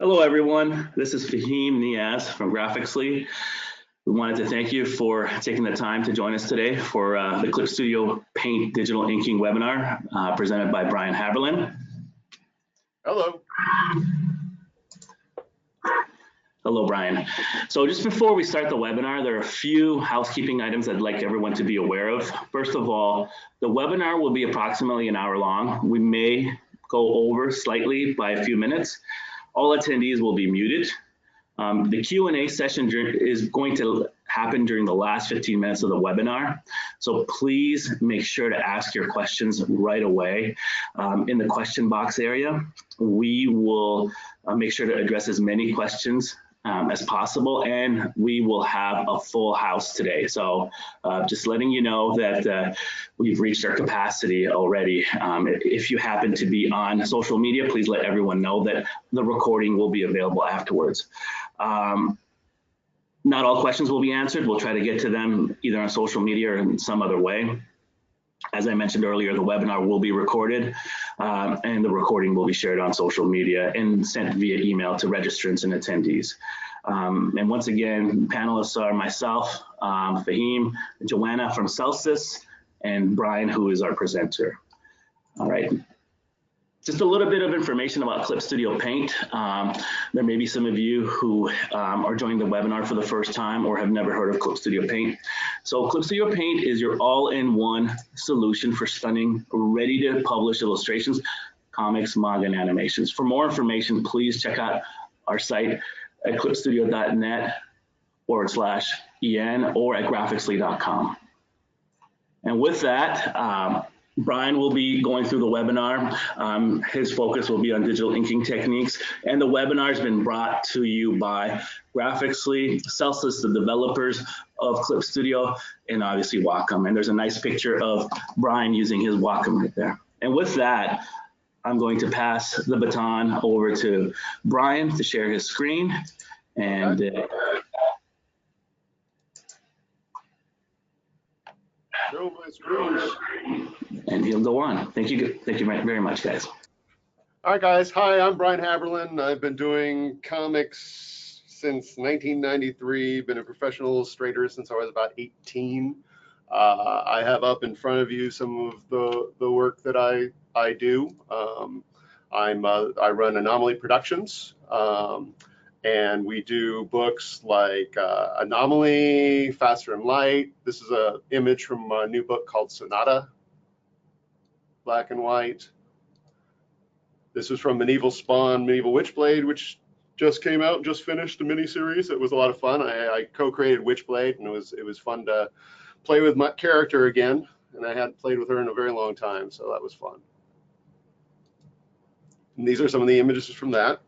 Hello, everyone. This is Fahim Niaz from Graphixly. We wanted to thank you for taking the time to join us today for the Clip Studio Paint Digital Inking webinar presented by Brian Haberlin. Hello. Hello, Brian. So just before we start the webinar, there are a few housekeeping items I'd like everyone to be aware of. First of all, the webinar will be approximately an hour long. We may go over slightly by a few minutes. All attendees will be muted. The Q&A session is going to happen during the last 15 minutes of the webinar. So please make sure to ask your questions right away in the question box area. We will make sure to address as many questions as possible, and we will have a full house today. So just letting you know that we've reached our capacity already. If you happen to be on social media, please let everyone know that the recording will be available afterwards. Not all questions will be answered. We'll try to get to them either on social media or in some other way. As I mentioned earlier, the webinar will be recorded and the recording will be shared on social media and sent via email to registrants and attendees. And once again, panelists are myself, Fahim, Joanna from Celsius, and Brian, who is our presenter. All right. Just a little bit of information about Clip Studio Paint. There may be some of you who are joining the webinar for the first time or have never heard of Clip Studio Paint. So Clip Studio Paint is your all-in-one solution for stunning, ready-to-publish illustrations, comics, manga, and animations. For more information, please check out our site at clipstudio.net/en or at graphixly.com. And with that, Brian will be going through the webinar. His focus will be on digital inking techniques, and the webinar has been brought to you by Graphixly, Celsius, the developers of Clip Studio, and obviously Wacom. And there's a nice picture of Brian using his Wacom right there. And with that, I'm going to pass the baton over to Brian to share his screen. And Show my screen. And he'll go on. Thank you very much, guys. All right, guys. Hi, I'm Brian Haberlin. I've been doing comics since 1993. Been a professional illustrator since I was about 18. I have up in front of you some of the work that I do. I run Anomaly Productions, and we do books like Anomaly, Faster and Light. This is an image from a new book called Sonata, black and white. This was from Medieval Spawn, Medieval Witchblade, which just came out, just finished the miniseries. It was a lot of fun. I co-created Witchblade, and it was fun to play with my character again, and I hadn't played with her in a very long time, so that was fun. And these are some of the images from that.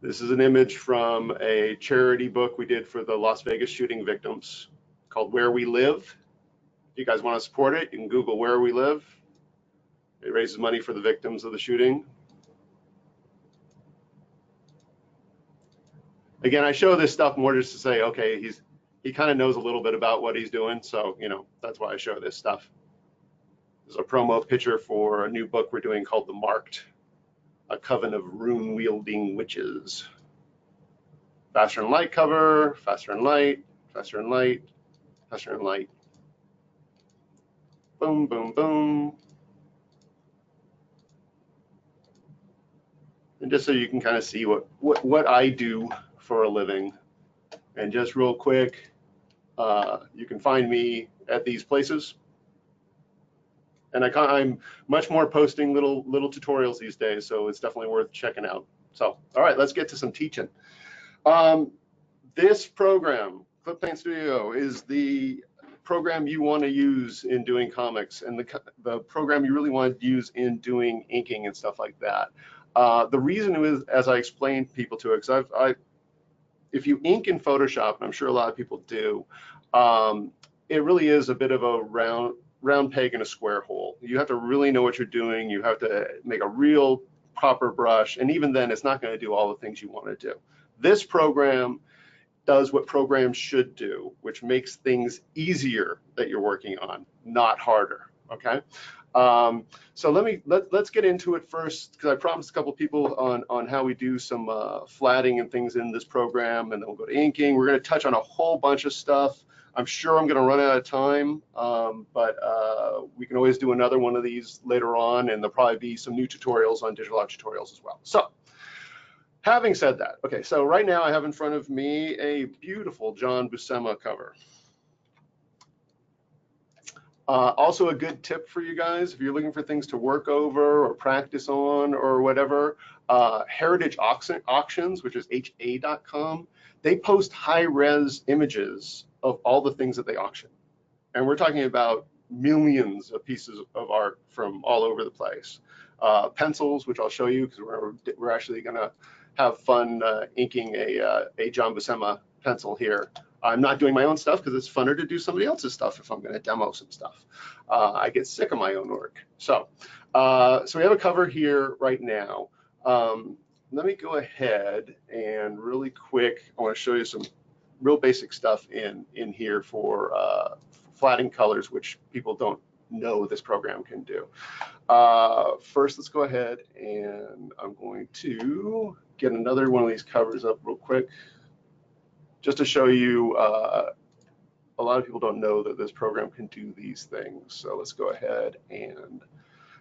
This is an image from a charity book we did for the Las Vegas shooting victims called Where We Live. If you guys want to support it, you can Google Where We Live. It raises money for the victims of the shooting. Again, I show this stuff more just to say, okay, he kind of knows a little bit about what he's doing, so that's why I show this stuff. There's a promo picture for a new book we're doing called The Marked, a coven of rune-wielding witches. Faster and Light cover, Faster and Light, Faster and Light, Faster and Light. Boom, boom, boom. And just so you can kind of see what I do for a living. And just real quick, you can find me at these places. And I'm much more posting little tutorials these days, so it's definitely worth checking out. So, all right, let's get to some teaching. This program, Clip Paint Studio, is the program you want to use in doing comics, and the program you really want to use in doing inking and stuff like that. The reason is, as I explained people to it, because if you ink in Photoshop, and I'm sure a lot of people do, it really is a bit of a round peg in a square hole. You have to really know what you're doing. You have to make a real proper brush, and even then, it's not going to do all the things you want to do. This program does what programs should do, which makes things easier that you're working on, not harder. Okay. So let's get into it first, because I promised a couple people on how we do some flatting and things in this program, and then we'll go to inking. We're going to touch on a whole bunch of stuff. I'm sure I'm going to run out of time, but we can always do another one of these later on, and there'll probably be some new tutorials on digital art tutorials as well. So having said that, okay, so right now I have in front of me a beautiful John Buscema cover. Also a good tip for you guys, if you're looking for things to work over or practice on or whatever, Heritage Auctions, which is HA.com, they post high-res images of all the things that they auction. And we're talking about millions of pieces of art from all over the place. Pencils, which I'll show you, because we're actually going to have fun inking a John Buscema pencil here. I'm not doing my own stuff because it's funner to do somebody else's stuff if I'm going to demo some stuff. I get sick of my own work. So we have a cover here right now. Let me go ahead and really quick, I want to show you some real basic stuff in here for flatting colors, which people don't know this program can do. First, let's go ahead and I'm going to get another one of these covers up real quick, just to show you, a lot of people don't know that this program can do these things. So let's go ahead and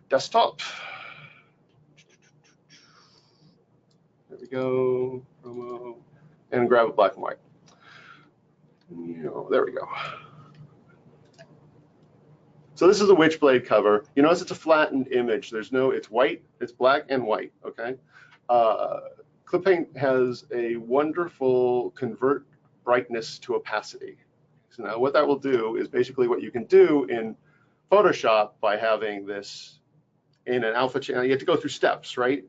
desktop. There we go, promo, and grab a black and white. There we go. So this is a Witchblade cover. You notice it's a flattened image. It's white, it's black and white, okay? Clip Paint has a wonderful convert brightness to opacity. So now what that will do is basically what you can do in Photoshop by having this in an alpha channel. You have to go through steps, right?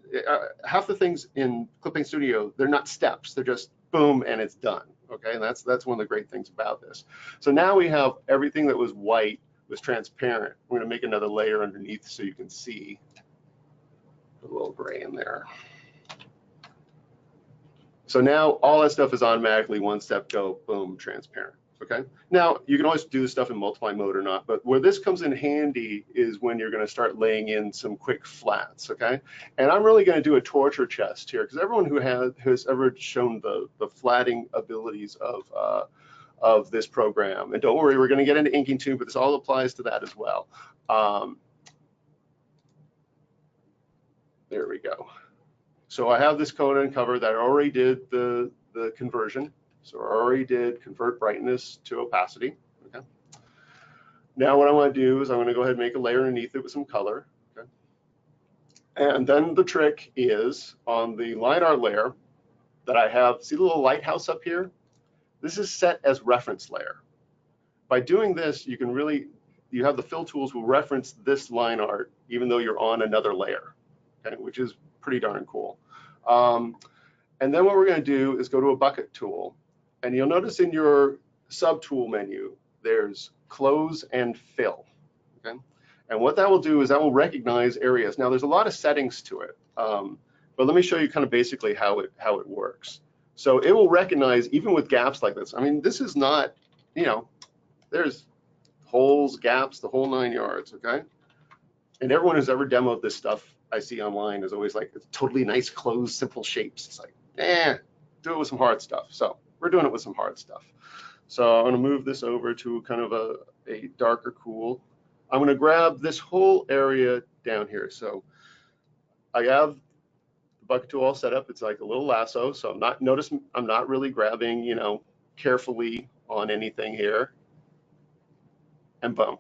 Half the things in Clip Paint Studio, they're not steps. They're just boom and it's done, okay? And that's one of the great things about this. So now we have everything that was white was transparent. We're gonna make another layer underneath so you can see a little gray in there. So now all that stuff is automatically one step go, boom, transparent, okay? Now, you can always do this stuff in multiply mode or not, but where this comes in handy is when you're gonna start laying in some quick flats, okay? And I'm really gonna do a torture chest here, because everyone who has ever shown the flatting abilities of this program, and don't worry, we're gonna get into inking too, but this all applies to that as well. There we go. So I have this Conan cover that I already did the conversion. So I already did convert brightness to opacity, okay? Now what I want to do is I'm going to go ahead and make a layer underneath it with some color, okay? And then the trick is on the line art layer that I have, see the little lighthouse up here? This is set as reference layer. By doing this, you have the fill tools will reference this line art even though you're on another layer, okay? Which is pretty darn cool. And then what we're going to do is go to a bucket tool, and you'll notice in your subtool menu there's close and fill, okay? And what that will do is that will recognize areas. Now there's a lot of settings to it, but let me show you kind of basically how it works. So it will recognize even with gaps like this. I mean, this is not, there's holes, gaps, the whole 9 yards, okay? And everyone who's ever demoed this stuff I see online is always like, it's totally nice, closed, simple shapes. It's like, do it with some hard stuff. So we're doing it with some hard stuff. So I'm gonna move this over to kind of a darker cool. I'm gonna grab this whole area down here. So I have the bucket tool all set up. It's like a little lasso. So I'm not really grabbing, carefully on anything here. And boom.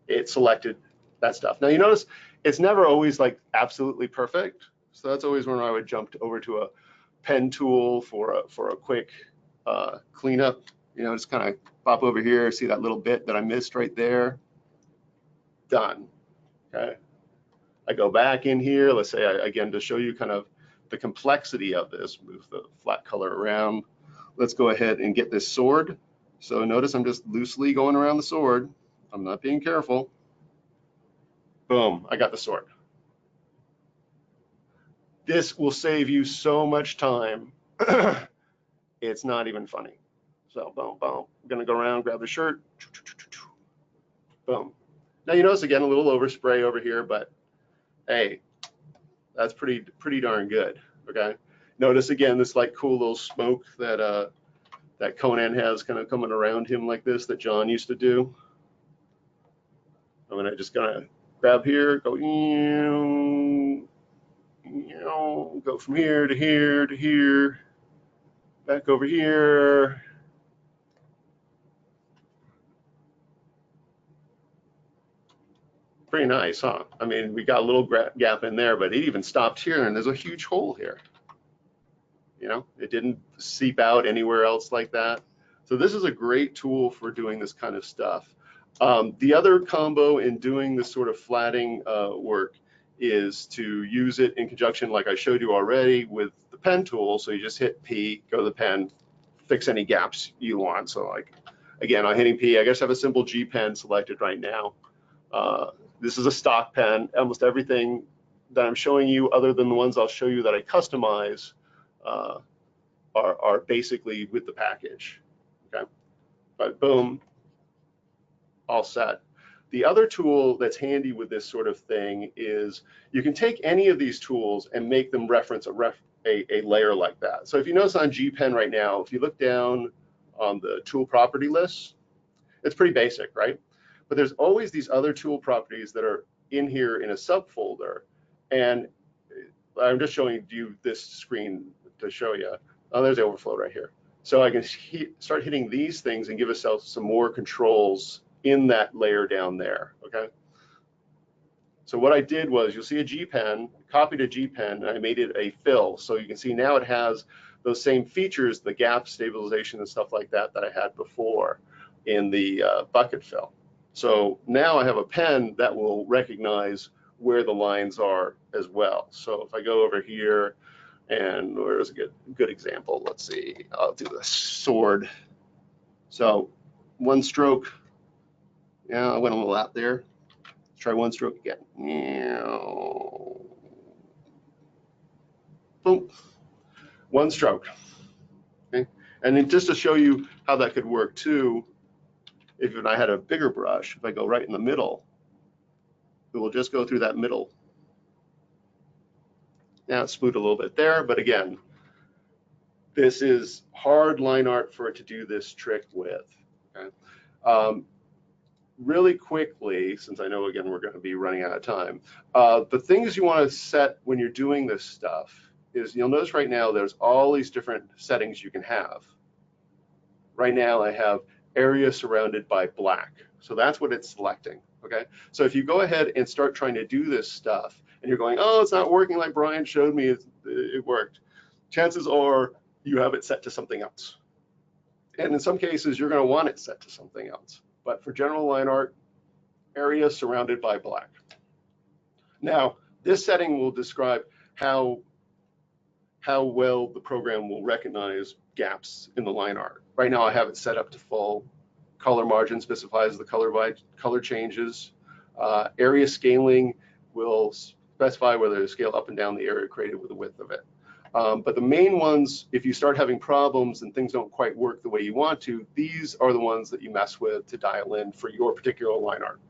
It selected that stuff. Now you notice it's never always like absolutely perfect. So that's always when I would jump over to a pen tool for a quick cleanup. Just kind of pop over here, see that little bit that I missed right there. Done. Okay. I go back in here. Let's say again to show you kind of the complexity of this. Move the flat color around. Let's go ahead and get this sword. So notice I'm just loosely going around the sword. I'm not being careful. Boom, I got the sword. This will save you so much time. It's not even funny. So boom, boom. I'm gonna go around, grab the shirt. boom. Now you notice again a little overspray over here, but hey, that's pretty darn good. Okay. Notice again this like cool little smoke that that Conan has kind of coming around him like this that John used to do. I'm just gonna grab here, go go from here to here to here, back over here. Pretty nice, huh? I mean, we got a little gap in there, but it even stopped here, and there's a huge hole here. You know, it didn't seep out anywhere else like that. So this is a great tool for doing this kind of stuff. The other combo in doing this sort of flatting work is to use it in conjunction, like I showed you already, with the pen tool. So you just hit P, go to the pen, fix any gaps you want. So like, again, I'm hitting P. I guess I have a simple G pen selected right now. This is a stock pen. Almost everything that I'm showing you, other than the ones I'll show you that I customize, are basically with the package. Okay, but boom, all set. The other tool that's handy with this sort of thing is you can take any of these tools and make them reference a layer like that. So if you notice on G Pen right now, if you look down on the tool property list, it's pretty basic, right? But there's always these other tool properties that are in here in a subfolder. And I'm just showing you this screen to show you. Oh, there's the overflow right here. So I can start hitting these things and give myself some more controls in that layer down there, okay? So what I did was, you'll see a G pen, copied a G pen, and I made it a fill. So you can see now it has those same features, the gap stabilization and stuff like that that I had before in the bucket fill. So now I have a pen that will recognize where the lines are as well. So if I go over here, and where's a good example? Let's see, I'll do the sword. So one stroke, yeah, I went a little out there. Let's try one stroke again. Boom, one stroke. Okay, and then just to show you how that could work too, if I had a bigger brush, if I go right in the middle, it will just go through that middle. Now it's smoothed a little bit there, but again, this is hard line art for it to do this trick with. Okay? Really quickly, since I know again we're going to be running out of time, the things you want to set when you're doing this stuff is, you'll notice right now there's all these different settings you can have. Right now I have area surrounded by black, so that's what it's selecting. Okay, so if you go ahead and start trying to do this stuff and you're going, oh, it's not working like Brian showed me it worked, chances are you have it set to something else. And in some cases, you're going to want it set to something else. But for general line art, area surrounded by black. Now, this setting will describe how well the program will recognize gaps in the line art. Right now, I have it set up to full. Color margin specifies the color changes. Area scaling will specify whether to scale up and down the area created with the width of it. But the main ones, if you start having problems and things don't quite work the way you want to, these are the ones that you mess with to dial in for your particular line art.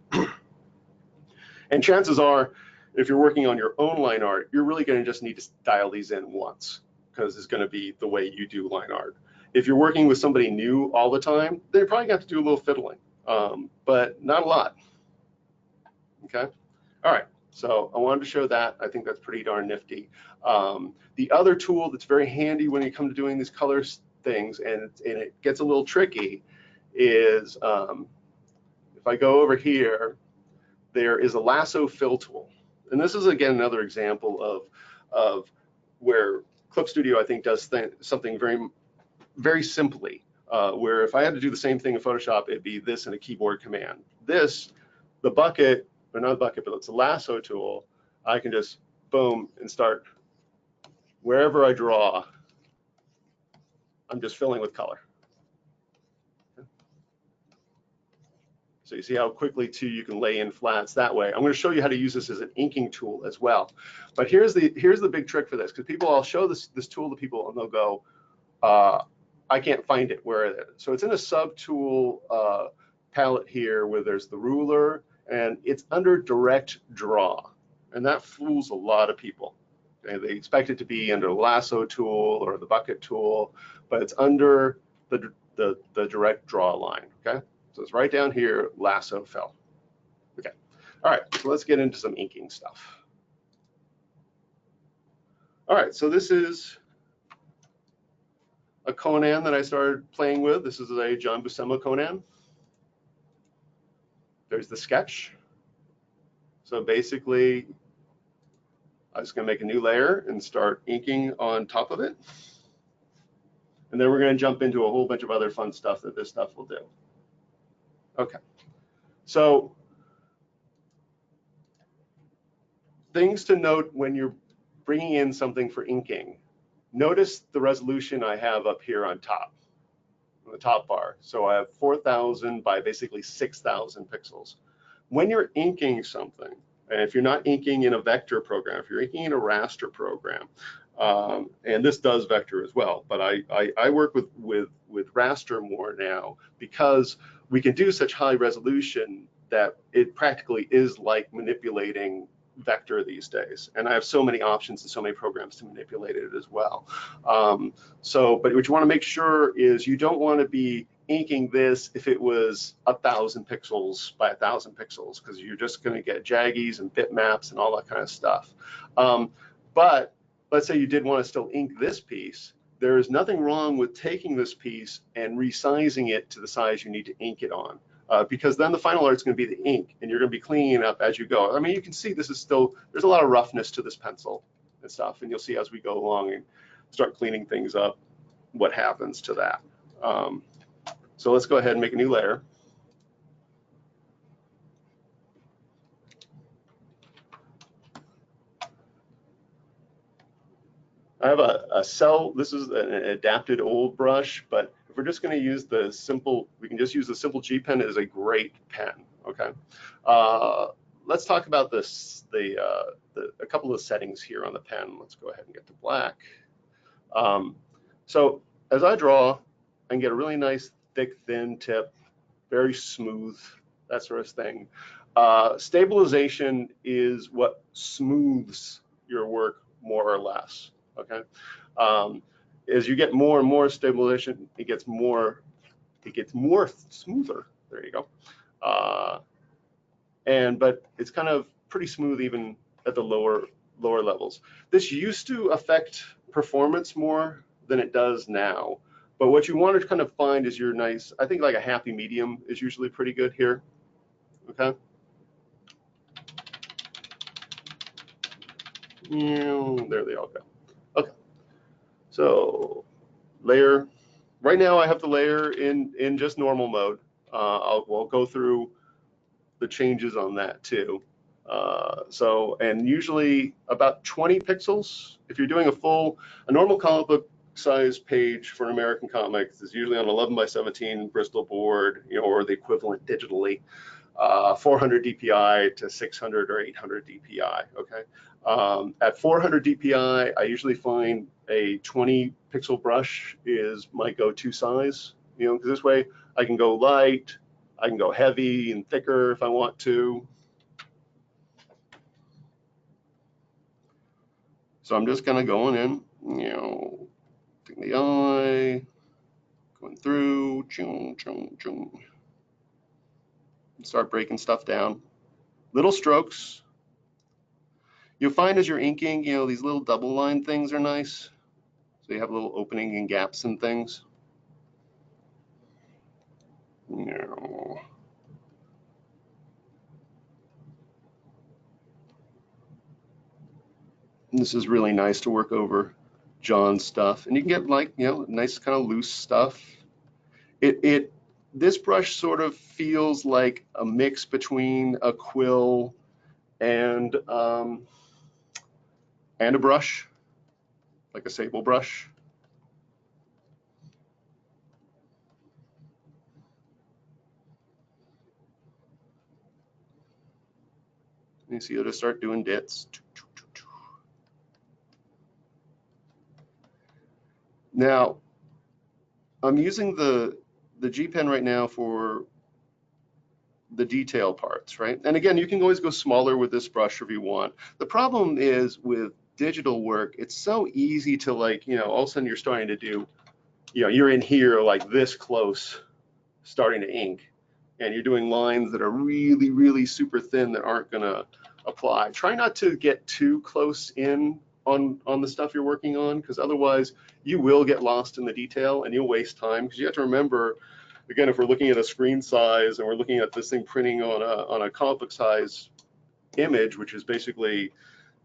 And chances are, if you're working on your own line art, you're really going to just need to dial these in once, because it's going to be the way you do line art. If you're working with somebody new all the time, then you're probably going to have to do a little fiddling, but not a lot. Okay, all right. So I wanted to show that. I think that's pretty darn nifty. The other tool that's very handy when you come to doing these color things, and it gets a little tricky, is if I go over here, there is a lasso fill tool. And this is, again, another example of where Clip Studio, I think, does something very simply, where if I had to do the same thing in Photoshop, it'd be this in a keyboard command. This, the bucket, or not a bucket, but it's a lasso tool, I can just boom and start wherever I draw. I'm just filling with color. So you see how quickly too you can lay in flats that way. I'm going to show you how to use this as an inking tool as well. But here's the big trick for this, because I'll show this tool to people and they'll go, I can't find it. Where is it? So it's in a subtool palette here where there's the ruler, and it's under direct draw. And that fools a lot of people. Okay? They expect it to be under the lasso tool or the bucket tool, but it's under the direct draw line. Okay, so it's right down here, lasso fell. Okay, all right, so let's get into some inking stuff. All right, so this is a Conan that I started playing with. This is a John Buscema Conan. There's the sketch. So basically, I'm just going to make a new layer and start inking on top of it. And then we're going to jump into a whole bunch of other fun stuff that this stuff will do. Okay. So things to note when you're bringing in something for inking. Notice the resolution I have up here on top, on the top bar. So I have 4,000 by basically 6,000 pixels. When you're inking something, and if you're not inking in a vector program, if you're inking in a raster program, and this does vector as well, but I work with raster more now because we can do such high resolution that it practically is like manipulating vector these days. And I have so many options and so many programs to manipulate it as well. But what you want to make sure is you don't want to be inking this if it was 1,000 pixels by 1,000 pixels, because you're just going to get jaggies and bitmaps and all that kind of stuff. But let's say you did want to still ink this piece. There is nothing wrong with taking this piece and resizing it to the size you need to ink it on, because then the final art is going to be the ink, and you're going to be cleaning it up as you go. I mean, you can see this is still, there's a lot of roughness to this pencil and stuff, and you'll see as we go along and start cleaning things up what happens to that. So let's go ahead and make a new layer. I have a cell, this is an adapted old brush, but if we're just going to use the simple, we can just use the simple G pen. It is a great pen, okay? Let's talk about this, a couple of settings here on the pen. Let's go ahead and get to black. So as I draw, I can get a really nice thick, thin tip, very smooth, that sort of thing. Stabilization is what smooths your work more or less, okay? As you get more and more stabilization, it gets more smoother. There you go. But it's kind of pretty smooth even at the lower levels. This used to affect performance more than it does now. But what you want to kind of find is your nice, I think like a happy medium is usually pretty good here, okay? There they all go. Okay, so layer, right now I have the layer in just normal mode. We'll go through the changes on that too. And usually about 20 pixels, if you're doing a normal comic book size page for an American comics is usually on 11 by 17 Bristol board, or the equivalent digitally, 400 DPI to 600 or 800 DPI, okay? At 400 DPI, I usually find a 20 pixel brush is my go-to size, because this way I can go light, I can go heavy and thicker if I want to. So I'm just kind of going in, taking the eye, going through, and start breaking stuff down. Little strokes. You'll find as you're inking, these little double line things are nice. So you have a little opening and gaps and things. This is really nice to work over John's stuff, and you can get like nice kind of loose stuff. This brush sort of feels like a mix between a quill and a brush, like a sable brush. You see, it'll just start doing dits. Now, I'm using the G pen right now for the detail parts, right? And again, you can always go smaller with this brush if you want. The problem is with digital work, it's so easy to, like, you know, all of a sudden you're starting to do, you know, you're in here like this close, starting to ink, and you're doing lines that are really, really super thin that aren't gonna apply. Try not to get too close in on the stuff you're working on, because otherwise you will get lost in the detail and you'll waste time, because you have to remember, again, if we're looking at a screen size and we're looking at this thing printing on a comic book size image, which is basically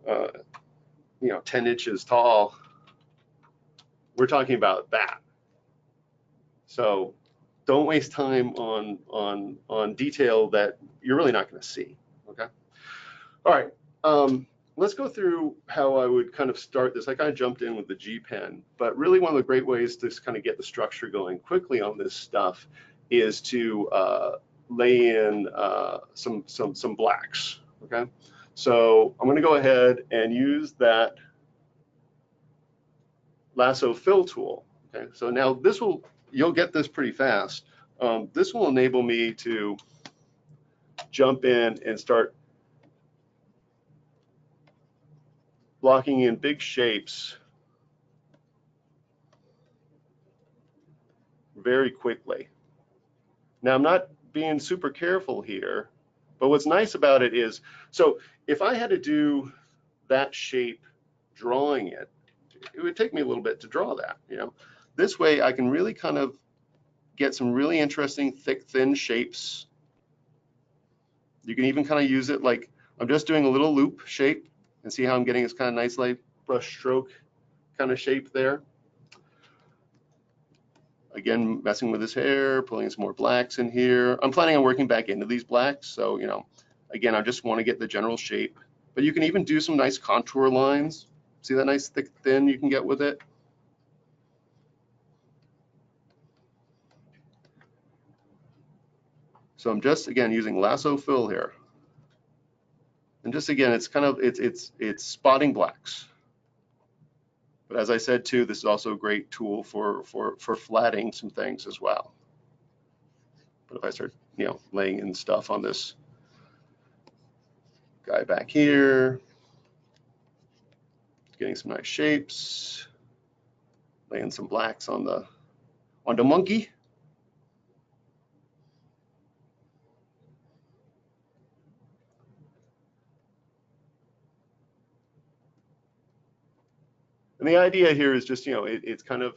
you know, 10 inches tall, we're talking about that. So don't waste time on detail that you're really not going to see. Okay. All right. Let's go through how I would kind of start this. I kind of jumped in with the G pen, but really one of the great ways to kind of get the structure going quickly on this stuff is to lay in some blacks. Okay. So I'm going to go ahead and use that lasso fill tool. Okay. So now this will, you'll get this pretty fast. This will enable me to jump in and start blocking in big shapes very quickly. Now I'm not being super careful here, but what's nice about it is, so if I had to do that shape drawing it, it would take me a little bit to draw that, you know. This way I can really kind of get some really interesting thick, thin shapes. You can even kind of use it like, I'm just doing a little loop shape, and see how I'm getting this kind of nice light brush stroke kind of shape there. Again, messing with his hair, pulling some more blacks in here. I'm planning on working back into these blacks, so, you know, again, I just want to get the general shape. But you can even do some nice contour lines. See that nice thick, thin you can get with it? So I'm just, again, using lasso fill here. And just, again, it's kind of, it's spotting blacks. But as I said too, this is also a great tool for flatting some things as well. But if I start, you know, laying in stuff on this guy back here, getting some nice shapes, laying some blacks on the monkey. And the idea here is just, you know, it's kind of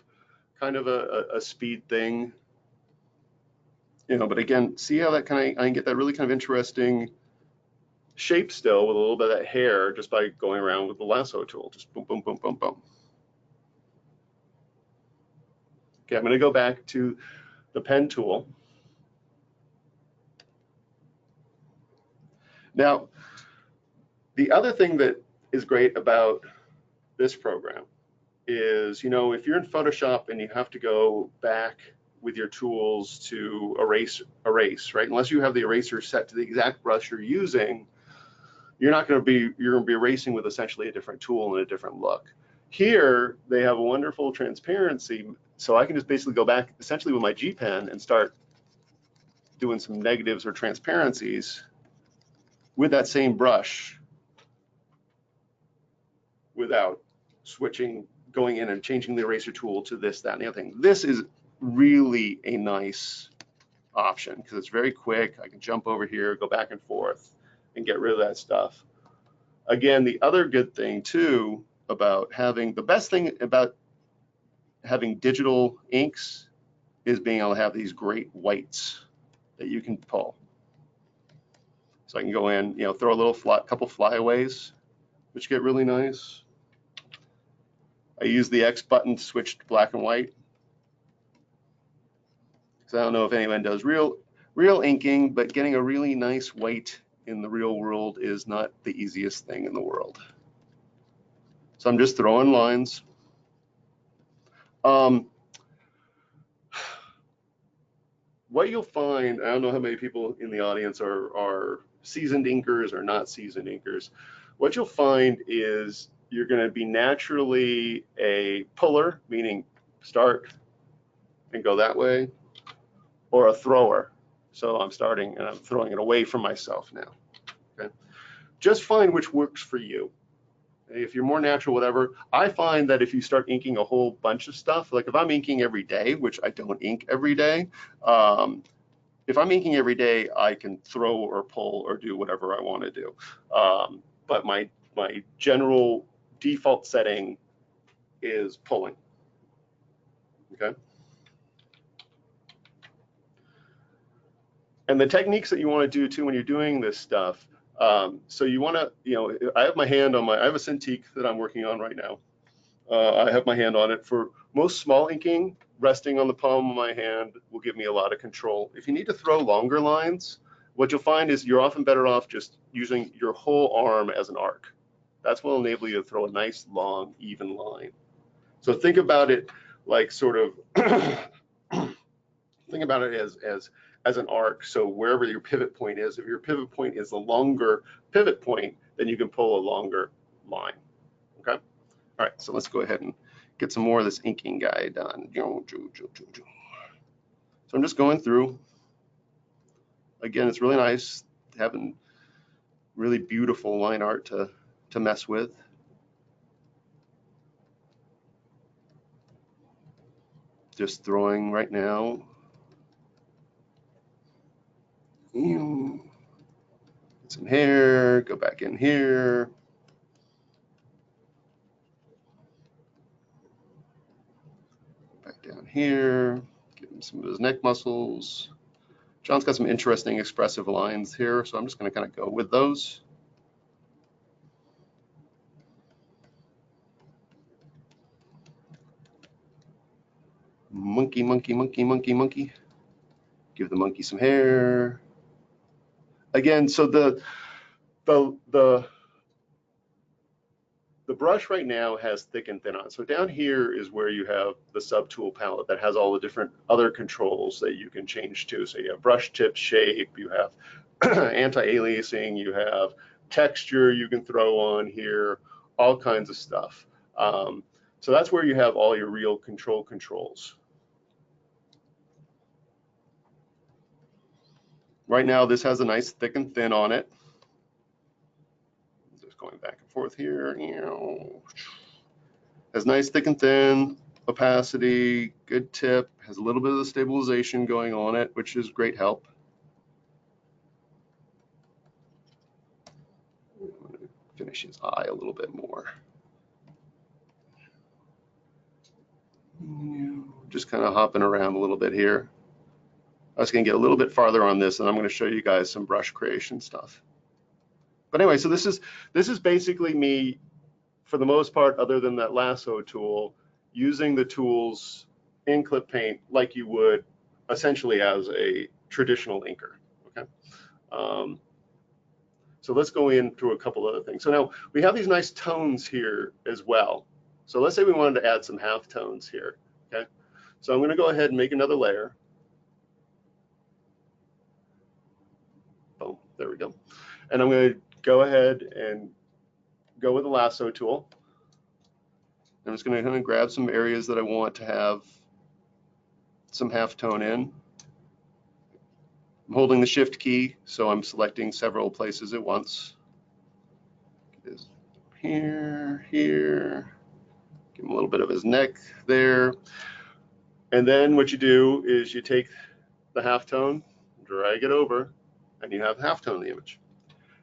a speed thing, you know, but again, see how that kind of, I can get that really kind of interesting shape still with a little bit of that hair just by going around with the lasso tool, just boom, boom, boom, boom, boom. Okay, I'm going to go back to the pen tool. Now, the other thing that is great about this program is, you know, if you're in Photoshop and you have to go back with your tools to erase, right? Unless you have the eraser set to the exact brush you're using, you're going to be erasing with essentially a different tool and a different look. Here, they have a wonderful transparency, so I can just basically go back essentially with my G pen and start doing some negatives or transparencies with that same brush without switching, going in and changing the eraser tool to this, that, and the other thing. This is really a nice option because it's very quick. I can jump over here, go back and forth, and get rid of that stuff. Again, the other good thing too about having, the best thing about having digital inks is being able to have these great whites that you can pull. So I can go in, you know, throw a little couple flyaways, which get really nice. I use the X button to switch to black and white. So I don't know if anyone does real inking, but getting a really nice white in the real world is not the easiest thing in the world. So I'm just throwing lines. What you'll find, I don't know how many people in the audience are seasoned inkers or not seasoned inkers. What you'll find is you're going to be naturally a puller, meaning start and go that way, or a thrower. So I'm starting and I'm throwing it away from myself now. Okay. Just find which works for you. If you're more natural, whatever. I find that if you start inking a whole bunch of stuff, like if I'm inking every day, which I don't ink every day, if I'm inking every day, I can throw or pull or do whatever I want to do. But my general default setting is pulling. Okay. And the techniques that you want to do too when you're doing this stuff. So you want to, I have my hand on I have a Cintiq that I'm working on right now. I have my hand on it. For most small inking, resting on the palm of my hand will give me a lot of control. If you need to throw longer lines, what you'll find is you're often better off just using your whole arm as an arc. That's what will enable you to throw a nice, long, even line. So think about it like sort of, think about it as an arc. So wherever your pivot point is, if your pivot point is a longer pivot point, then you can pull a longer line. Okay. All right. So let's go ahead and get some more of this inking guy done. So I'm just going through. Again, it's really nice having really beautiful line art to mess with. Just throwing right now. Get some hair, go back in here. Back down here, give him some of his neck muscles. John's got some interesting expressive lines here, so I'm just going to kind of go with those. Monkey, monkey, monkey, monkey, monkey. Give the monkey some hair. Again, so the brush right now has thick and thin on. So down here is where you have the subtool palette that has all the different other controls that you can change to. So you have brush tip shape, you have anti-aliasing, you have texture you can throw on here, all kinds of stuff. So that's where you have all your real controls. Right now, this has a nice thick and thin on it. Just going back and forth here. Has nice thick and thin, opacity, good tip, has a little bit of the stabilization going on it, which is great help. Finish his eye a little bit more. Just kind of hopping around a little bit here. I was going to get a little bit farther on this, and I'm going to show you guys some brush creation stuff. But anyway, so this is basically me, for the most part, other than that lasso tool, using the tools in Clip Paint like you would essentially as a traditional inker. Okay. So let's go into a couple other things. So now we have these nice tones here as well. So let's say we wanted to add some half tones here. Okay. So I'm going to go ahead and make another layer. Boom, there we go. And I'm going to go ahead and go with the lasso tool. I'm just going to kind of grab some areas that I want to have some halftone in. I'm holding the shift key, so I'm selecting several places at once. Here, here. Give him a little bit of his neck there. And then what you do is you take the halftone, drag it over, and you have halftone in the image.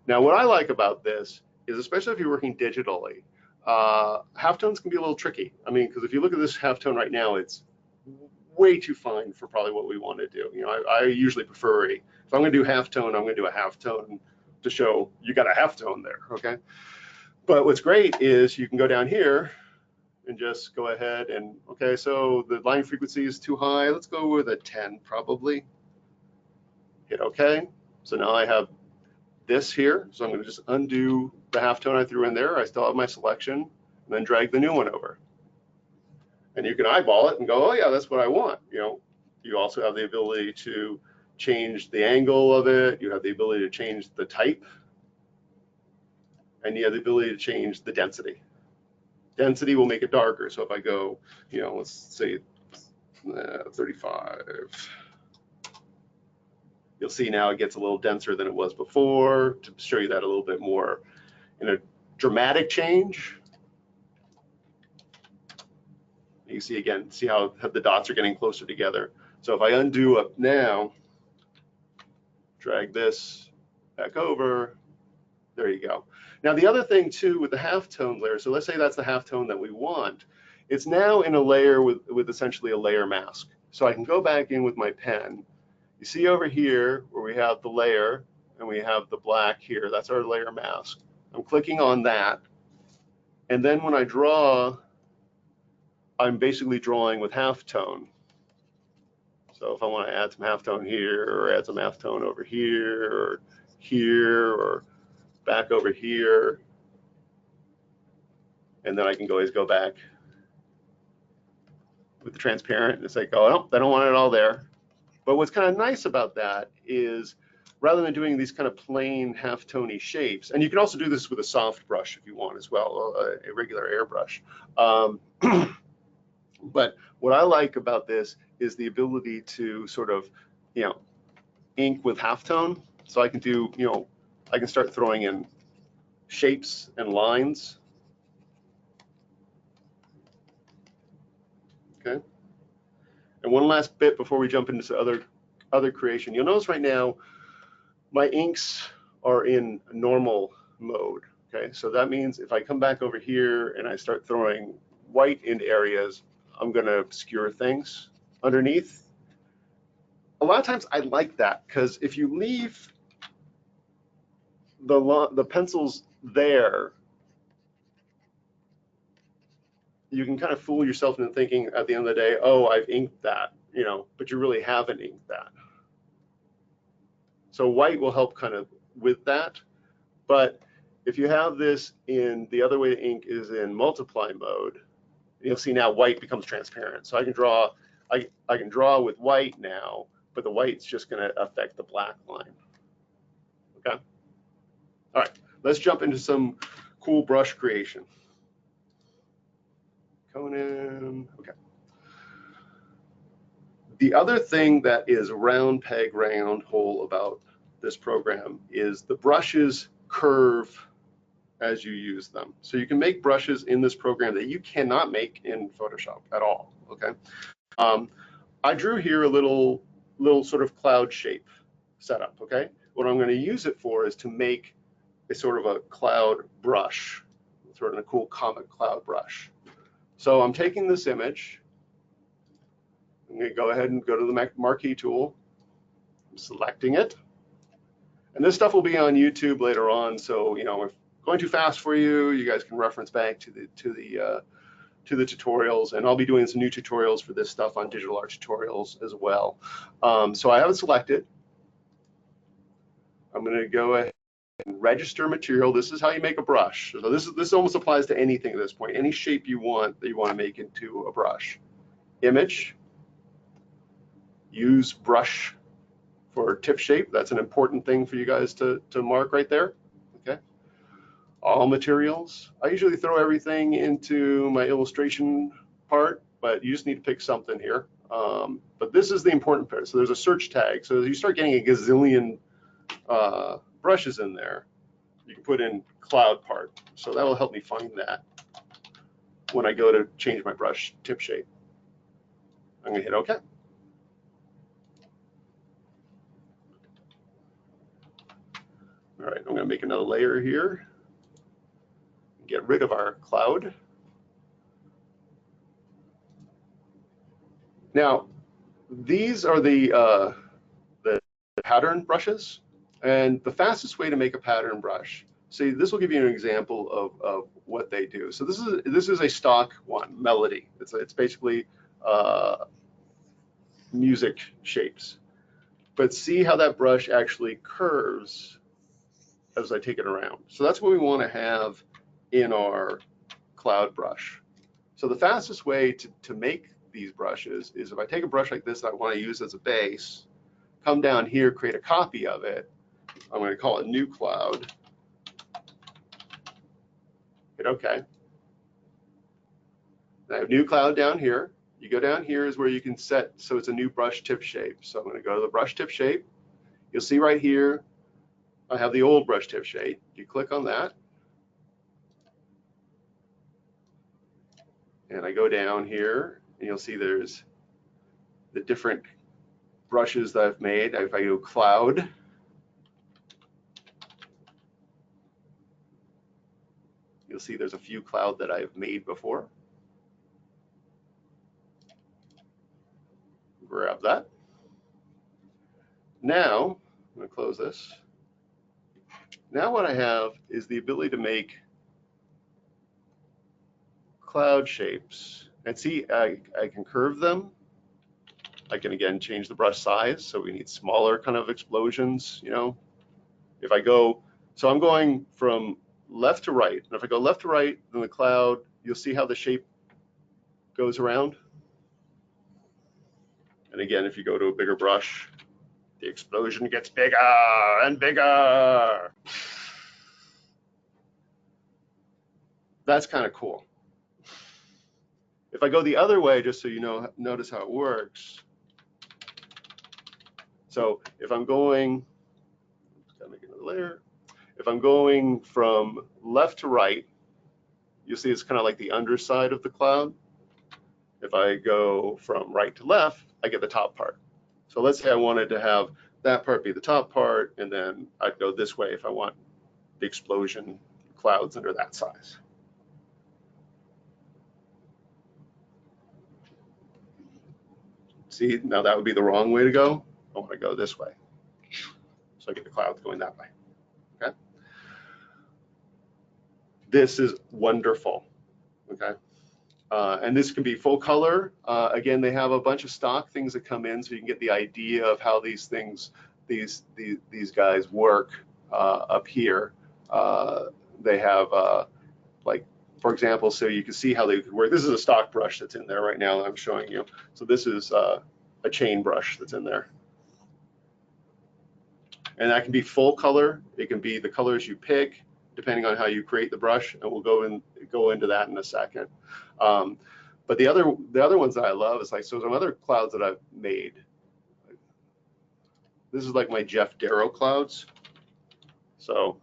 Now, what I like about this is, especially if you're working digitally, halftones can be a little tricky. I mean, because if you look at this halftone right now, it's way too fine for probably what we want to do. I usually prefer if I'm going to do halftone, I'm going to do a halftone to show you got a halftone there, okay? But what's great is you can go down here and just go ahead and, okay, so the line frequency is too high. Let's go with a 10 probably. Hit OK. So now I have this here. So I'm going to just undo the halftone I threw in there. I still have my selection, and then drag the new one over. And you can eyeball it and go, oh yeah, that's what I want. You also have the ability to change the angle of it. You have the ability to change the type, and you have the ability to change the density. Density will make it darker. So if I go, let's say 35, You'll see now it gets a little denser than it was before, to show you that a little bit more in a dramatic change. You can see again, see how the dots are getting closer together. So if I undo up now, drag this back over, there you go. Now the other thing too with the halftone layer, so let's say that's the halftone that we want, it's now in a layer with essentially a layer mask. So I can go back in with my pen. You see over here where we have the layer and we have the black here, that's our layer mask. I'm clicking on that. And then when I draw, I'm basically drawing with halftone. So if I want to add some halftone here, or add some halftone over here, or back over here, and then I can always go back with the transparent, and it's like, oh, no, I don't want it all there. But what's kind of nice about that is rather than doing these kind of plain halftone-y shapes, and you can also do this with a soft brush if you want as well, a regular airbrush. But what I like about this is the ability to sort of, ink with halftone. So I can do, I can start throwing in shapes and lines. Okay. And one last bit before we jump into other creation. You'll notice right now my inks are in normal mode. Okay, so that means if I come back over here and I start throwing white into areas, I'm going to obscure things underneath. A lot of times I like that because if you leave the pencils there, you can kind of fool yourself into thinking at the end of the day, oh, I've inked that, but you really haven't inked that. So white will help kind of with that. But if you have this in, the other way to ink is in multiply mode, you'll see now white becomes transparent. So I can draw, I can draw with white now, but the white's just going to affect the black line. Okay. All right, let's jump into some cool brush creation. Conan, okay. The other thing that is round peg round hole about this program is the brushes curve as you use them. So you can make brushes in this program that you cannot make in Photoshop at all, okay? I drew here a little sort of cloud shape setup, okay? What I'm gonna use it for is to make a sort of a cloud brush, sort of a cool comic cloud brush. So I'm taking this image, I'm gonna go ahead and go to the marquee tool, I'm selecting it, and this stuff will be on YouTube later on, so if going too fast for you, you guys can reference back to the tutorials, and I'll be doing some new tutorials for this stuff on digital art tutorials as well. So I have it selected. I'm going to go ahead and register material. This is how you make a brush. So this almost applies to anything at this point, any shape you want that you want to make into a brush. Image. Use brush for tip shape. That's an important thing for you guys to mark right there. Okay. All materials. I usually throw everything into my illustration part, but you just need to pick something here. But this is the important part. So there's a search tag. So as you start getting a gazillion brushes in there, you can put in cloud part. So that'll help me find that when I go to change my brush tip shape. I'm gonna hit OK. All right, I'm gonna make another layer here. Get rid of our cloud. Now, these are the pattern brushes, and the fastest way to make a pattern brush. See, this will give you an example of what they do. So this is a stock one, melody. It's basically music shapes. But see how that brush actually curves as I take it around. So that's what we want to have in our cloud brush. So the fastest way to make these brushes is if I take a brush like this that I want to use as a base, come down here, create a copy of it. I'm going to call it new cloud. Hit OK. I have new cloud down here. You go down here is where you can set, so it's a new brush tip shape. So I'm going to go to the brush tip shape, You'll see right here, I have the old brush tip shade. You click on that, and I go down here, and you'll see there's the different brushes that I've made. If I go cloud, you'll see there's a few cloud that I've made before. Grab that. Now, I'm going to close this. Now what I have is the ability to make cloud shapes. And see, I can curve them. I can, again, change the brush size. So we need smaller kind of explosions, you know. If I go, so I'm going from left to right. And if I go left to right, then the cloud, you'll see how the shape goes around. And again, if you go to a bigger brush, the explosion gets bigger and bigger. That's kind of cool. If I go the other way, just so you know, notice how it works. So if I'm going, gotta make another layer. If I'm going from left to right, you'll see it's kind of like the underside of the cloud. If I go from right to left, I get the top part. So let's say I wanted to have that part be the top part, and then I'd go this way if I want the explosion clouds under that size. See, now that would be the wrong way to go. I want to go this way. So I get the clouds going that way. Okay. This is wonderful. Okay. And this can be full color. Again, they have a bunch of stock things that come in, so you can get the idea of how these things, these guys work up here. They have like, for example, so you can see how they could work. This is a stock brush that's in there right now that I'm showing you. So this is a chain brush that's in there. And that can be full color. It can be the colors you pick, depending on how you create the brush, and we'll go into that in a second. But the other ones that I love is like, so some other clouds that I've made. This is like my Jeff Darrow clouds. So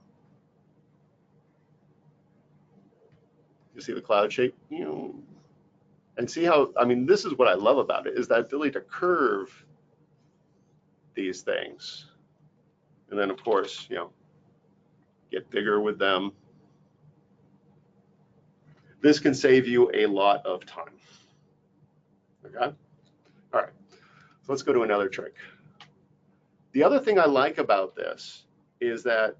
you see the cloud shape, and see how, I mean, this is what I love about it, is that ability to curve these things. And then of course, get bigger with them. This can save you a lot of time. Okay. All right. So let's go to another trick. The other thing I like about this is that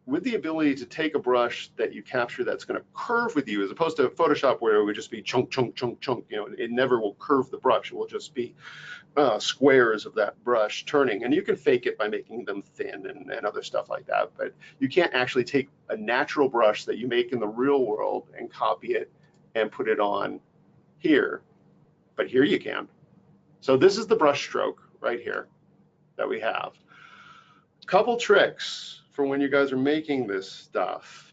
with the ability to take a brush that you capture that's going to curve with you, as opposed to Photoshop where it would just be chunk, chunk, chunk, chunk, it never will curve the brush. It will just be squares of that brush turning. And you can fake it by making them thin and other stuff like that. But you can't actually take a natural brush that you make in the real world and copy it and put it on here. But here you can. So this is the brush stroke right here that we have. Couple tricks for when you guys are making this stuff.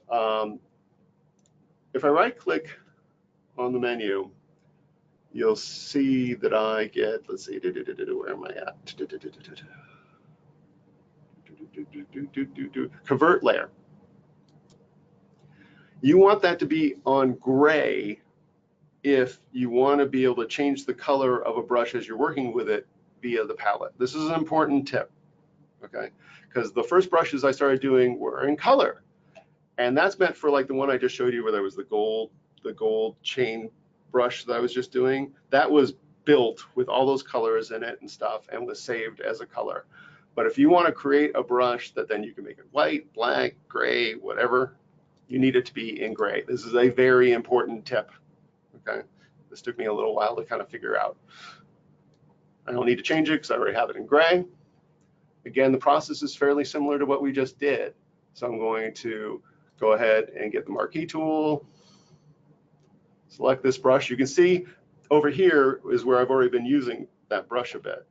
If I right click on the menu, you'll see that I get, let's see, where am I at? Convert layer. You want that to be on gray if you want to be able to change the color of a brush as you're working with it via the palette. This is an important tip, okay? Because the first brushes I started doing were in color. And that's meant for like the one I just showed you where there was the gold chain brush that I was just doing. That was built with all those colors in it and stuff and was saved as a color. But if you want to create a brush that then you can make it white, black, gray, whatever, you need it to be in gray. This is a very important tip, okay? This took me a little while to kind of figure out. I don't need to change it because I already have it in gray. Again, the process is fairly similar to what we just did. So I'm going to go ahead and get the marquee tool, select this brush. You can see over here is where I've already been using that brush a bit.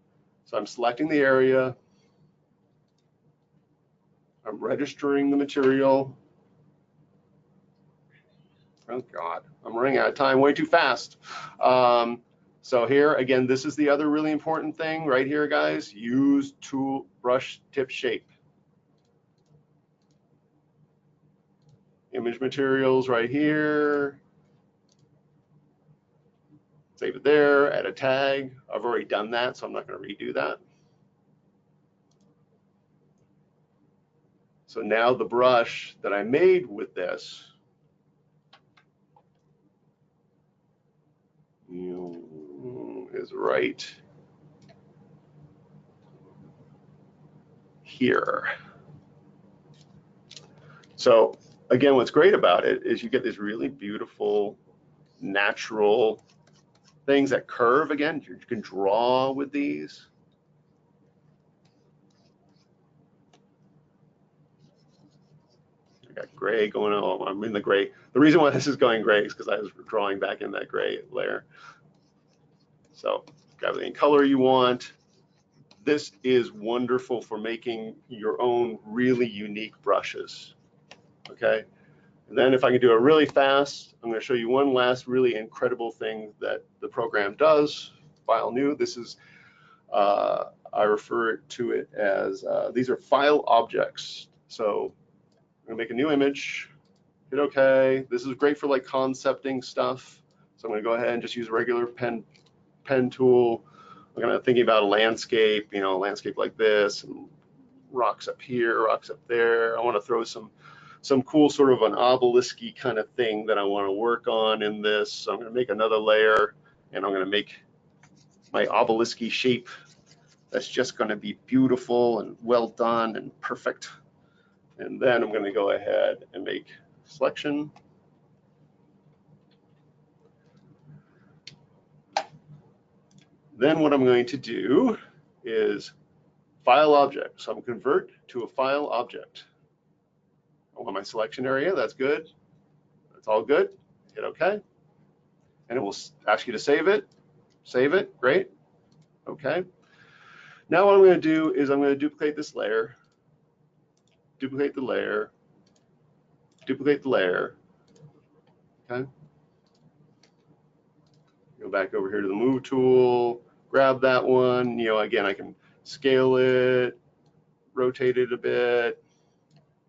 So I'm selecting the area. I'm registering the material. Oh God, I'm running out of time way too fast. So here, again, this is the other really important thing right here, guys. Use tool brush tip shape. Image materials right here. Save it there, add a tag. I've already done that, so I'm not going to redo that. So now the brush that I made with this is right here. So again, what's great about it is you get these really beautiful, natural things that curve. Again, you can draw with these. I got gray going on. I'm in the gray. The reason why this is going gray is because I was drawing back in that gray layer. So grab any color you want. This is wonderful for making your own really unique brushes. Okay. And then if I can do it really fast, I'm going to show you one last really incredible thing that the program does. File new. This is, I refer to it as, these are file objects. So I'm going to make a new image, hit OK. This is great for like concepting stuff. So I'm going to go ahead and just use a regular pen tool. I'm kind of thinking about a landscape, you know, a landscape like this, and rocks up here, rocks up there. I want to throw some cool sort of an obelisk-y kind of thing that I want to work on in this. So I'm going to make another layer, and I'm going to make my obelisk-y shape that's just going to be beautiful and well done and perfect. And then I'm going to go ahead and make selection. Then what I'm going to do is file object. So I'm going to convert to a file object. I want my selection area. That's good. That's all good. Hit OK. And it will ask you to save it. Save it. Great. OK. Now what I'm going to do is I'm going to duplicate this layer. Duplicate the layer. Duplicate the layer. OK. Go back over here to the move tool. Grab that one. You know, again, I can scale it, rotate it a bit.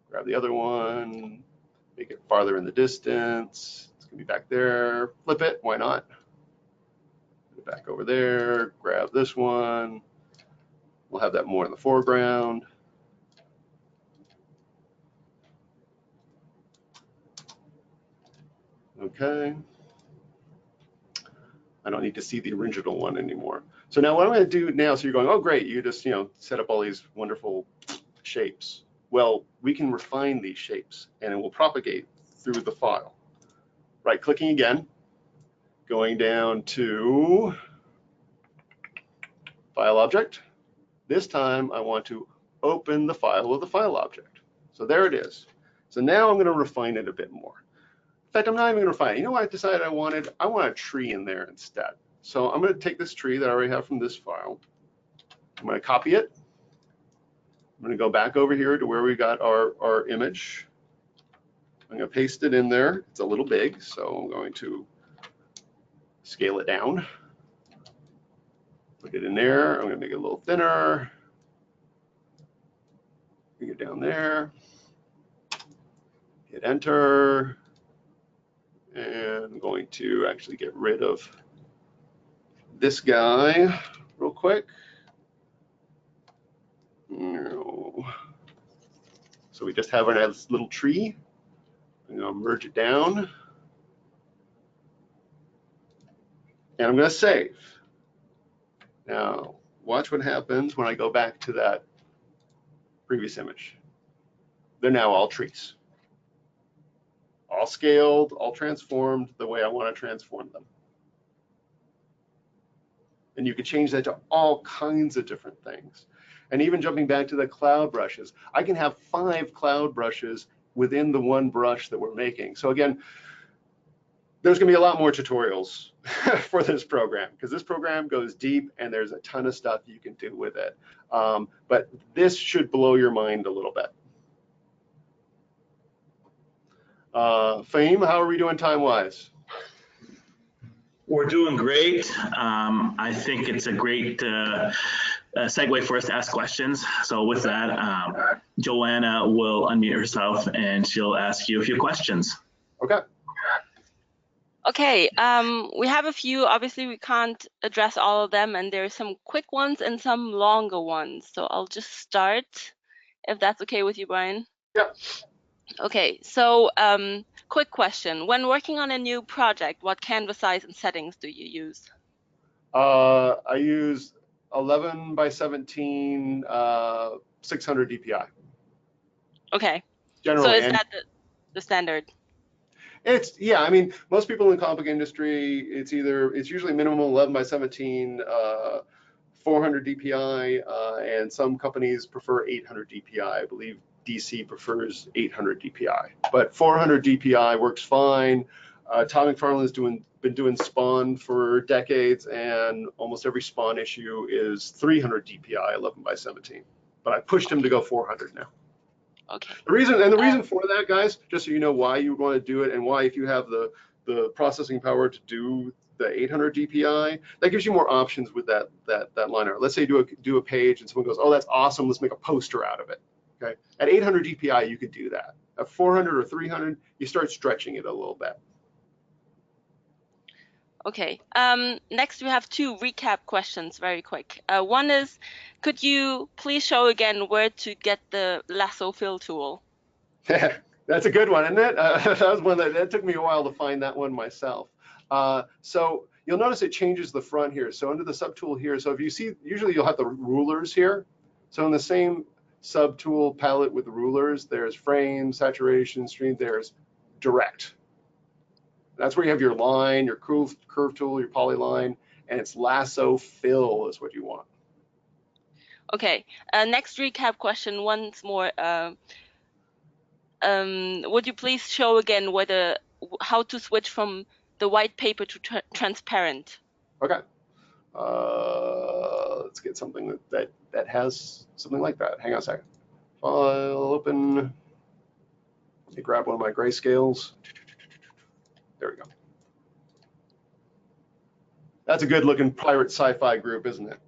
Grab the other one, make it farther in the distance. It's gonna be back there. Flip it, why not? Put it back over there, grab this one. We'll have that more in the foreground. Okay. I don't need to see the original one anymore. So now what I'm gonna do now, so you're going, oh great, you just, you know, set up all these wonderful shapes. Well, we can refine these shapes and it will propagate through the file. Right clicking again, going down to file object. This time I want to open the file of the file object. So there it is. So now I'm going to refine it a bit more. In fact, I'm not even going to refine it. You know what I decided I wanted? I want a tree in there instead. So I'm going to take this tree that I already have from this file. I'm going to copy it. I'm going to go back over here to where we got our image. I'm going to paste it in there. It's a little big, so I'm going to scale it down. Put it in there. I'm going to make it a little thinner. Bring it down there. Hit enter. And I'm going to actually get rid of this guy real quick. No. So we just have a nice little tree. I'm going to merge it down. And I'm going to save. Now, watch what happens when I go back to that previous image. They're now all trees. All scaled, all transformed the way I want to transform them. And you can change that to all kinds of different things. And even jumping back to the cloud brushes, I can have 5 cloud brushes within the one brush that we're making. So again, there's going to be a lot more tutorials for this program because this program goes deep and there's a ton of stuff you can do with it. But this should blow your mind a little bit. Fahim, how are we doing time-wise? We're doing great. I think it's a great segue for us to ask questions. So with that, Joanna will unmute herself and she'll ask you a few questions. Okay. Okay, we have a few. Obviously, we can't address all of them, and there's some quick ones and some longer ones. So I'll just start, if that's okay with you, Brian. Yeah. Okay, so quick question. When working on a new project, what canvas size and settings do you use? I use 11 by 17, 600 DPI. Okay. Generally, So is that the standard? Yeah, I mean, most people in the comic industry, it's usually minimum 11 by 17, 400 DPI, and some companies prefer 800 DPI. I believe DC prefers 800 DPI, but 400 DPI works fine. Todd McFarlane has been doing Spawn for decades, and almost every Spawn issue is 300 DPI, 11 by 17. But I pushed him to go 400 now. Okay. The reason for that, guys, just so you know why you want to do it, and why, if you have the processing power to do the 800 DPI, that gives you more options with that line art. Let's say you do a page and someone goes, "Oh, that's awesome. Let's make a poster out of it." Okay. At 800 DPI, you could do that. At 400 or 300, you start stretching it a little bit. Okay. Next, we have two recap questions, very quick. One is, could you please show again where to get the lasso fill tool? That's a good one, isn't it? That was one that took me a while to find that one myself. So you'll notice it changes the front here. So under the subtool here, so if you see, usually you'll have the rulers here. So in the same subtool palette with the rulers, there's frame, saturation, stream, there's direct. That's where you have your line, your curve tool, your polyline, and it's lasso fill is what you want. Okay. Next recap question once more. Would you please show again how to switch from the white paper to transparent? Okay. Let's get something that has something like that. Hang on a second. File open. Let me grab one of my grayscales. There we go. That's a good looking pirate sci-fi group, isn't it?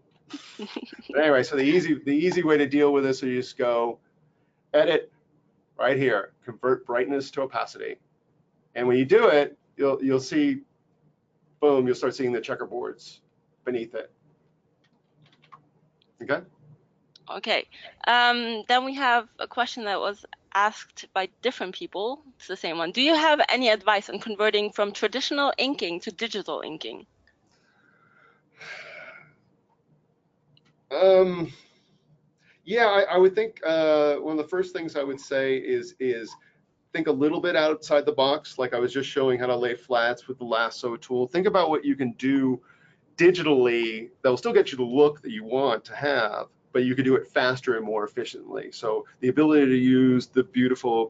Anyway, so the easy way to deal with this is you just go edit right here, convert brightness to opacity. And when you do it, you'll see, boom, you'll start seeing the checkerboards beneath it. Okay? Okay. Then we have a question that was asked by different people. It's the same one. Do you have any advice on converting from traditional inking to digital inking? Yeah, I would think one of the first things I would say is think a little bit outside the box. Like I was just showing how to lay flats with the lasso tool. Think about what you can do digitally that will still get you the look that you want to have, but you can do it faster and more efficiently. So the ability to use the beautiful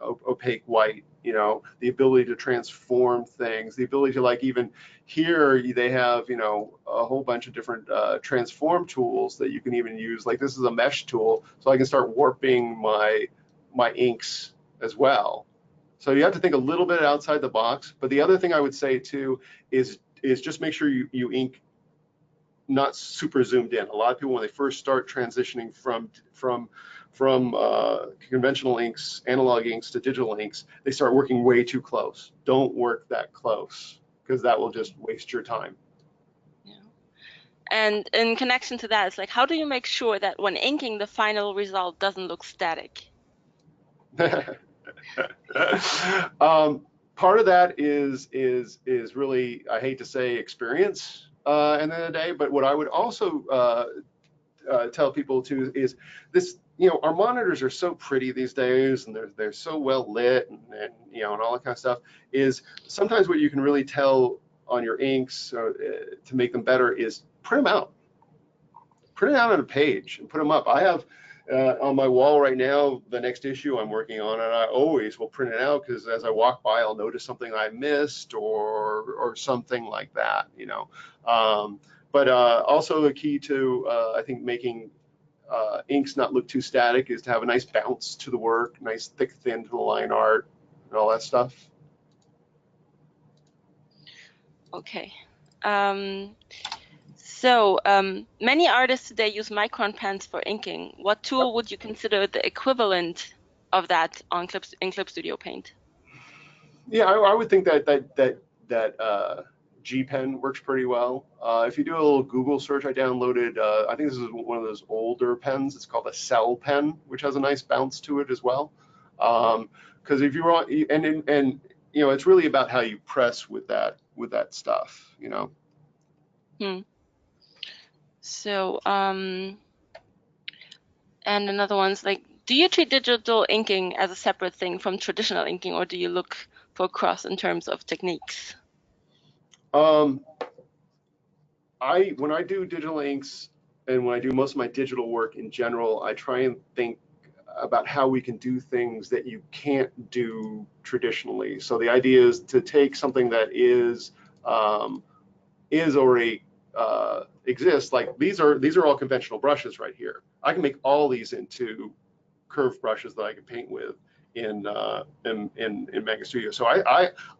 opaque white, the ability to transform things, the ability to, like, even here they have, a whole bunch of different transform tools that you can even use. Like this is a mesh tool, so I can start warping my inks as well. So you have to think a little bit outside the box. But the other thing I would say too is just make sure you ink not super zoomed in. A lot of people, when they first start transitioning from conventional inks, analog inks to digital inks, they start working way too close. Don't work that close, because that will just waste your time. Yeah. And in connection to that, it's like, how do you make sure that when inking, the final result doesn't look static? Part of that is really, I hate to say, experience in the end of the day. But what I would also tell people too is this: our monitors are so pretty these days, and they're so well lit, and all that kind of stuff. Is sometimes what you can really tell on your inks to make them better is print them out. Print it out on a page and put them up. I have on my wall right now the next issue I'm working on, and I always will print it out, because as I walk by, I'll notice something I missed or something like that. But also the key to I think making inks not look too static is to have a nice bounce to the work, nice thick thin to the line art, and all that stuff. Okay. So many artists today use micron pens for inking. What tool would you consider the equivalent of that in Clip Studio Paint? Yeah, I would think that G Pen works pretty well. If you do a little Google search, I downloaded. I think this is one of those older pens. It's called a Cell Pen, which has a nice bounce to it as well. Because if you want, and you know, it's really about how you press with that stuff. You know. So and another one's like, do you treat digital inking as a separate thing from traditional inking, or do you look for cross in terms of techniques? When I do digital inks and when I do most of my digital work in general, I try and think about how we can do things that you can't do traditionally. So the idea is to take something that is already exists. Like these are all conventional brushes right here. I can make all these into curved brushes that I can paint with in Mega Studio. So I'm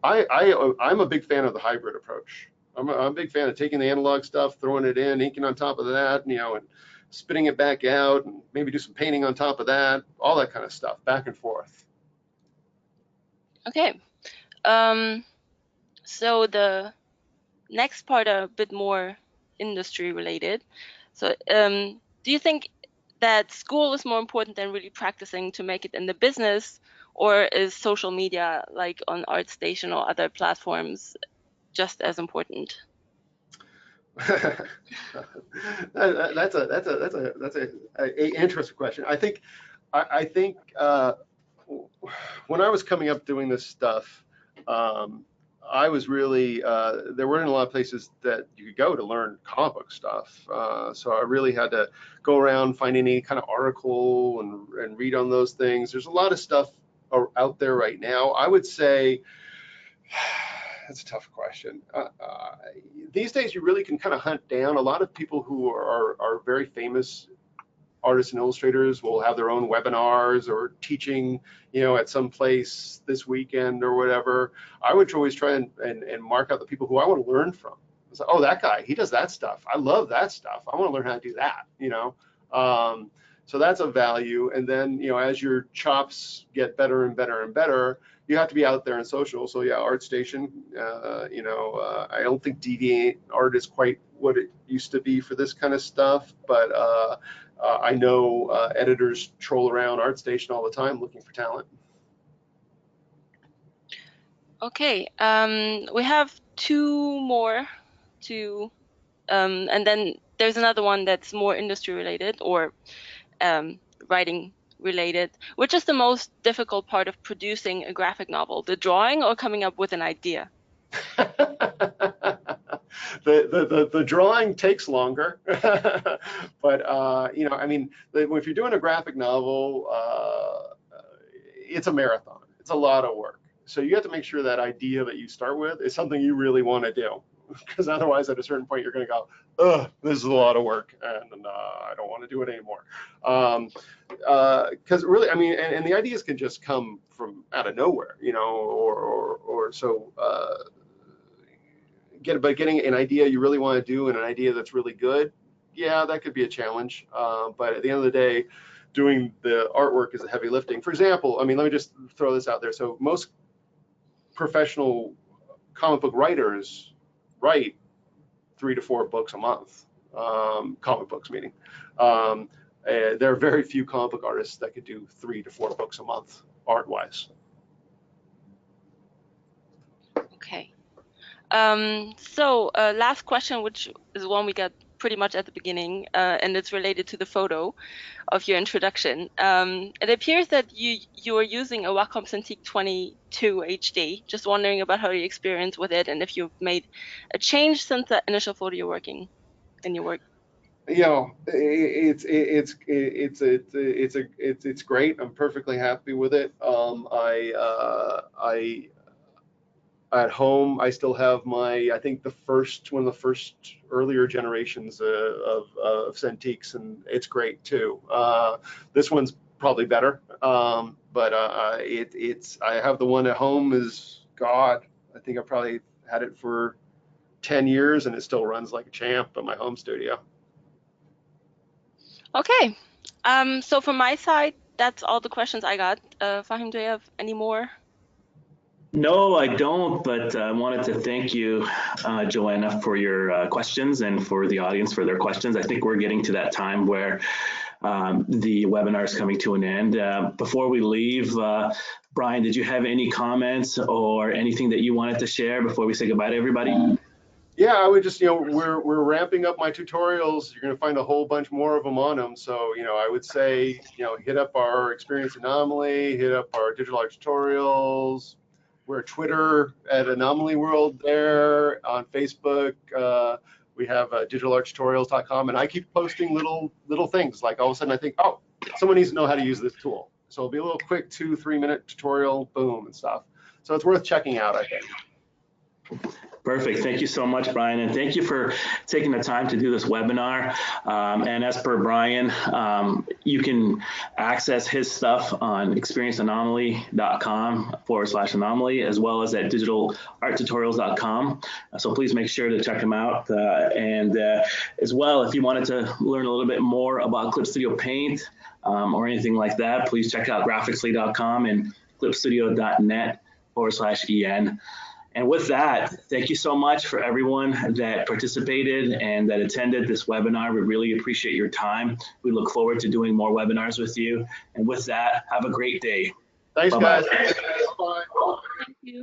a big fan of the hybrid approach. I'm a big fan of taking the analog stuff, throwing it in, inking on top of that, you know, and spitting it back out, and maybe do some painting on top of that, all that kind of stuff, back and forth. Okay. So the next part a bit more industry related. So do you think that school is more important than really practicing to make it in the business, or is social media like on ArtStation or other platforms just as important? That's a interesting question. I think when I was coming up doing this stuff, I was really there weren't a lot of places that you could go to learn comic book stuff. So I really had to go around, find any kind of article and read on those things. There's a lot of stuff out there right now. I would say that's a tough question. These days, you really can kind of hunt down a lot of people who are very famous artists and illustrators will have their own webinars or teaching, you know, at some place this weekend or whatever. I would always try and mark out the people who I want to learn from. It's like, oh, that guy, he does that stuff. I love that stuff. I want to learn how to do that, you know. So that's a value. And then, you know, as your chops get better and better and better, you have to be out there in social. So yeah, ArtStation, you know, I don't think DeviantArt is quite what it used to be for this kind of stuff, but I know editors troll around ArtStation all the time looking for talent. Okay, we have two more and then there's another one that's more industry related or writing related. Which is the most difficult part of producing a graphic novel, the drawing or coming up with an idea? The drawing takes longer, but you know, I mean, if you're doing a graphic novel, it's a marathon. It's a lot of work. So you have to make sure that idea that you start with is something you really want to do, because otherwise, at a certain point, you're going to go, "Ugh, this is a lot of work, and I don't want to do it anymore." Because really, I mean, and the ideas can just come from out of nowhere, you know, or so. But getting an idea you really want to do and an idea that's really good, yeah, that could be a challenge. But at the end of the day, doing the artwork is a heavy lifting. For example, I mean, let me just throw this out there. So most professional comic book writers write 3 to 4 books a month, comic books meaning. There are very few comic book artists that could do 3 to 4 books a month art-wise. Okay. So last question, which is one we got pretty much at the beginning, and it's related to the photo of your introduction. It appears that you are using a Wacom Cintiq 22 HD. Just wondering about how you experience with it and if you've made a change since the initial photo you're working in your work. You know, it's great. I'm perfectly happy with it. At home, I still have my, I think one of the first earlier generations of Cintiqs, and it's great too. This one's probably better, but I have the one at home. God, I think I probably had it for 10 years, and it still runs like a champ in my home studio. Okay. So from my side, that's all the questions I got. Fahim, do you have any more? No, I don't, but I wanted to thank you, Joanna, for your questions and for the audience for their questions. I think we're getting to that time where the webinar is coming to an end. Before we leave, Brian, did you have any comments or anything that you wanted to share before we say goodbye to everybody? Yeah, I would just, we're ramping up my tutorials. You're going to find a whole bunch more of them on them. So, I would say, hit up our Experience Anomaly, hit up our digital art tutorials. We're Twitter at Anomaly World there, on Facebook. We have digitalarttutorials.com, and I keep posting little things. Like all of a sudden I think, oh, someone needs to know how to use this tool. So it'll be a little quick 2-3 minute tutorial, boom, and stuff. So it's worth checking out, I think. Perfect. Thank you so much, Brian. And thank you for taking the time to do this webinar. And as per Brian, you can access his stuff on experienceanomaly.com/anomaly, as well as at digitalarttutorials.com. So please make sure to check him out. And as well, if you wanted to learn a little bit more about Clip Studio Paint or anything like that, please check out graphixly.com and clipstudio.net/en. And with that, thank you so much for everyone that participated and that attended this webinar. We really appreciate your time. We look forward to doing more webinars with you. And with that, have a great day. Thanks, Bye-bye. guys. Bye-bye. Thank you.